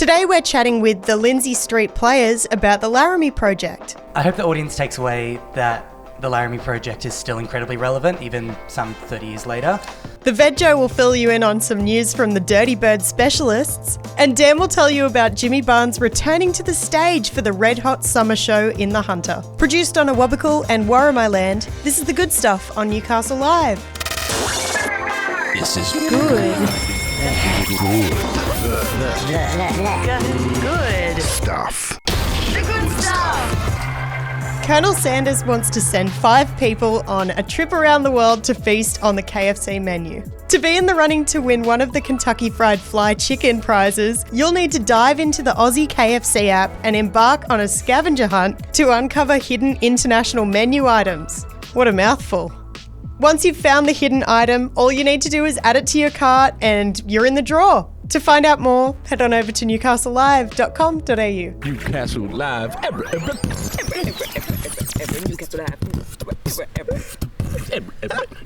Today we're chatting with the Lindsay Street Players about the Laramie Project. I hope the audience takes away that the Laramie Project is still incredibly relevant, even some 30 years later. The Vegjo will fill you in on some news from the Dirty Bird specialists, and Dan will tell you about Jimmy Barnes returning to the stage for the Red Hot Summer Show in the Hunter. Produced on Awabakal and Warramai land, this is The Good Stuff on Newcastle Live. This is Good. good stuff. The good stuff. Colonel Sanders wants to send 5 people on a trip around the world to feast on the KFC menu. To be in the running to win one of the Kentucky Fried Fly chicken prizes, you'll need to dive into the Aussie KFC app and embark on a scavenger hunt to uncover hidden international menu items. What a mouthful. Once you've found the hidden item, all you need to do is add it to your cart and you're in the draw. To find out more, head on over to newcastlelive.com.au. Newcastle Live.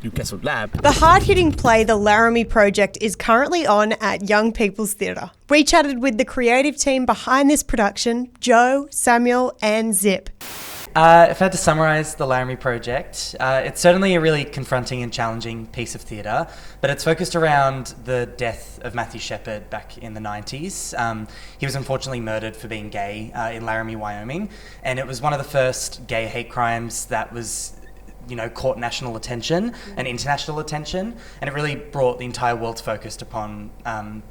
Newcastle Live. The hard-hitting play The Laramie Project is currently on at Young People's Theatre. We chatted with the creative team behind this production, Joe, Samuel and Zip. If I had to summarise the Laramie Project, it's certainly a really confronting and challenging piece of theatre, but it's focused around the death of Matthew Shepard back in the 90s. He was unfortunately murdered for being gay in Laramie, Wyoming, and it was one of the first gay hate crimes that was caught national attention and international attention, and it really brought the entire world's focus upon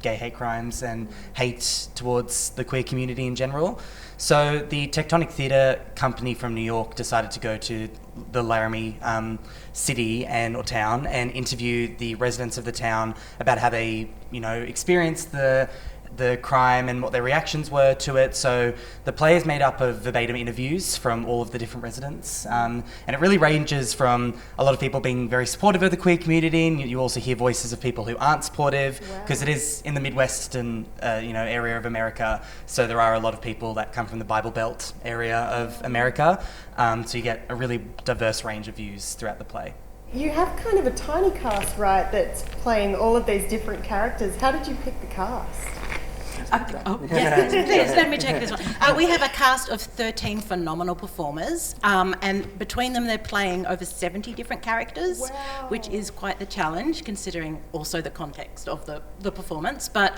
gay hate crimes and hate towards the queer community in general. So the Tectonic Theatre Company from New York decided to go to the Laramie city or town and interview the residents of the town about how they, experienced the crime and what their reactions were to it. So the play is made up of verbatim interviews from all of the different residents, and it really ranges from a lot of people being very supportive of the queer community, and you also hear voices of people who aren't supportive, because it is in the Midwestern area of America, so there are a lot of people that come from the Bible Belt area of America, so you get a really diverse range of views throughout the play. You have kind of a tiny cast, right, that's playing all of these different characters. How did you pick the cast? Yes, please, let me take this one. We have a cast of 13 phenomenal performers, and between them they're playing over 70 different characters, which is quite the challenge considering also the context of the performance. But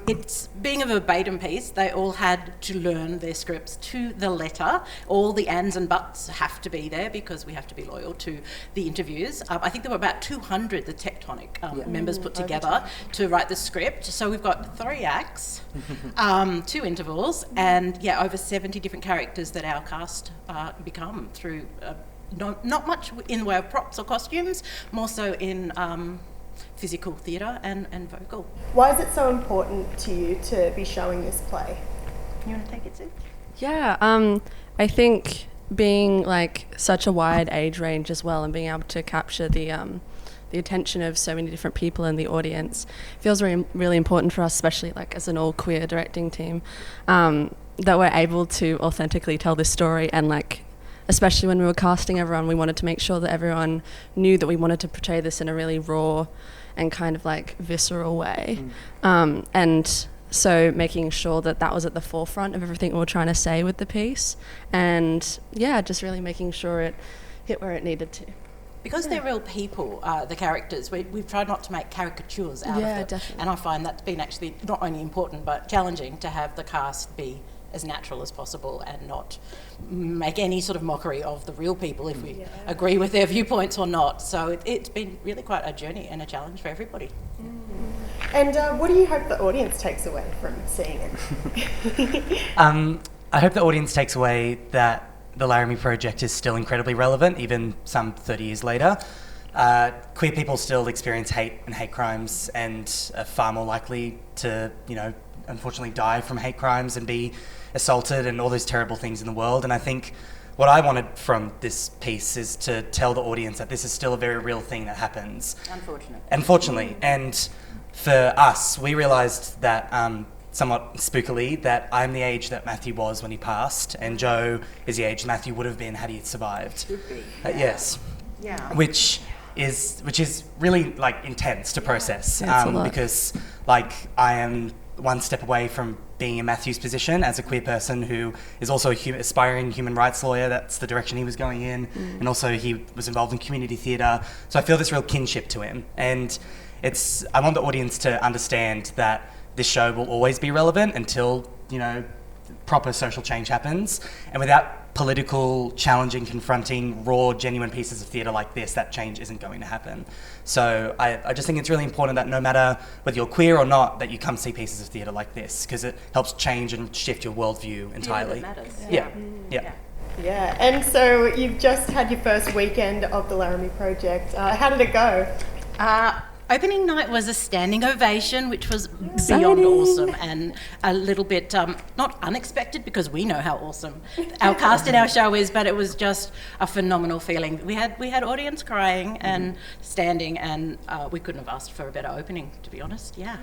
it's being a verbatim piece, they all had to learn their scripts to the letter. All the ands and buts have to be there because we have to be loyal to the interviews. I think there were about 200 the Tectonic members put together to write the script. So we've got 3 acts. 2 intervals, and over 70 different characters that our cast become through not much in the way of props or costumes, more so in physical theatre and vocal. Why is it so important to you to be showing this play? You want to take it, Sue? Yeah, I think being such a wide age range as well, and being able to capture the attention of so many different people in the audience feels really important for us, especially as an all queer directing team, that we're able to authentically tell this story. And especially when we were casting everyone, we wanted to make sure that everyone knew that we wanted to portray this in a really raw and kind of visceral way. And so making sure that was at the forefront of everything we were trying to say with the piece, and just really making sure it hit where it needed to. Because they're real people, the characters, we've tried not to make caricatures out of them. Definitely. And I find that's been actually not only important but challenging to have the cast be as natural as possible and not make any sort of mockery of the real people if we agree with their viewpoints or not. So it's been really quite a journey and a challenge for everybody. And what do you hope the audience takes away from seeing it? I hope the audience takes away that the Laramie Project is still incredibly relevant, even some 30 years later. Queer people still experience hate and hate crimes and are far more likely to, unfortunately die from hate crimes and be assaulted and all those terrible things in the world. And I think what I wanted from this piece is to tell the audience that this is still a very real thing that happens. Unfortunately. And for us, we realised that somewhat spookily that I'm the age that Matthew was when he passed, and Joe is the age Matthew would have been had he survived. Yes. Yeah. Which is really intense to process, Yeah, because I am one step away from being in Matthew's position as a queer person who is also a aspiring human rights lawyer. That's the direction he was going in. And also he was involved in community theatre. So I feel this real kinship to him. And I want the audience to understand that this show will always be relevant until, proper social change happens. And without political, challenging, confronting, raw, genuine pieces of theatre like this, that change isn't going to happen. So I just think it's really important that no matter whether you're queer or not, that you come see pieces of theatre like this, because it helps change and shift your worldview entirely. That matters. Yeah, and so you've just had your first weekend of the Laramie Project. How did it go? Opening night was a standing ovation, which was beyond awesome and a little bit not unexpected, because we know how awesome our cast in our show is, but it was just a phenomenal feeling. We had audience crying and standing, and we couldn't have asked for a better opening, to be honest. Yeah,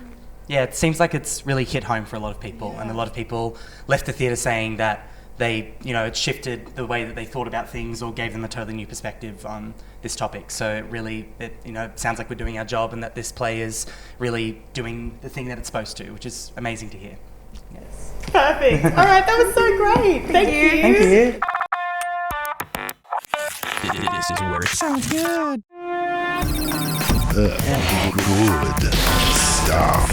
it seems like it's really hit home for a lot of people, and a lot of people left the theatre saying that they, it shifted the way that they thought about things or gave them a totally new perspective on this topic. So it sounds like we're doing our job, and that this play is really doing the thing that it's supposed to, which is amazing to hear. Yes. Perfect. All right, that was so great. Thank you. This is where it Sounds good. good stuff.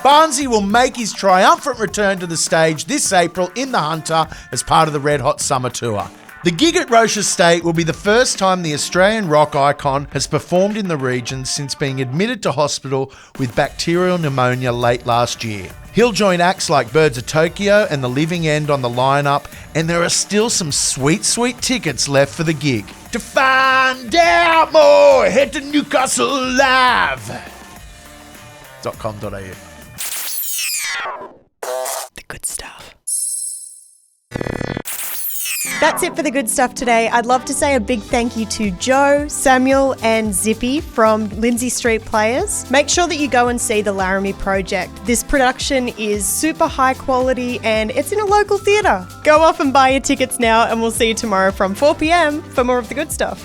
Barnsey will make his triumphant return to the stage this April in the Hunter as part of the Red Hot Summer Tour. The gig at Roche Estate will be the first time the Australian rock icon has performed in the region since being admitted to hospital with bacterial pneumonia late last year. He'll join acts like Birds of Tokyo and The Living End on the lineup, and there are still some sweet tickets left for the gig. To find out more, head to newcastlelive.com.au. The good stuff. That's it for the good stuff today. I'd love to say a big thank you to Joe, Samuel and Zippie from Lindsay Street Players. Make sure that you go and see the Laramie Project. This production is super high quality and it's in a local theatre. Go off and buy your tickets now, and we'll see you tomorrow from 4 p.m. for more of the good stuff.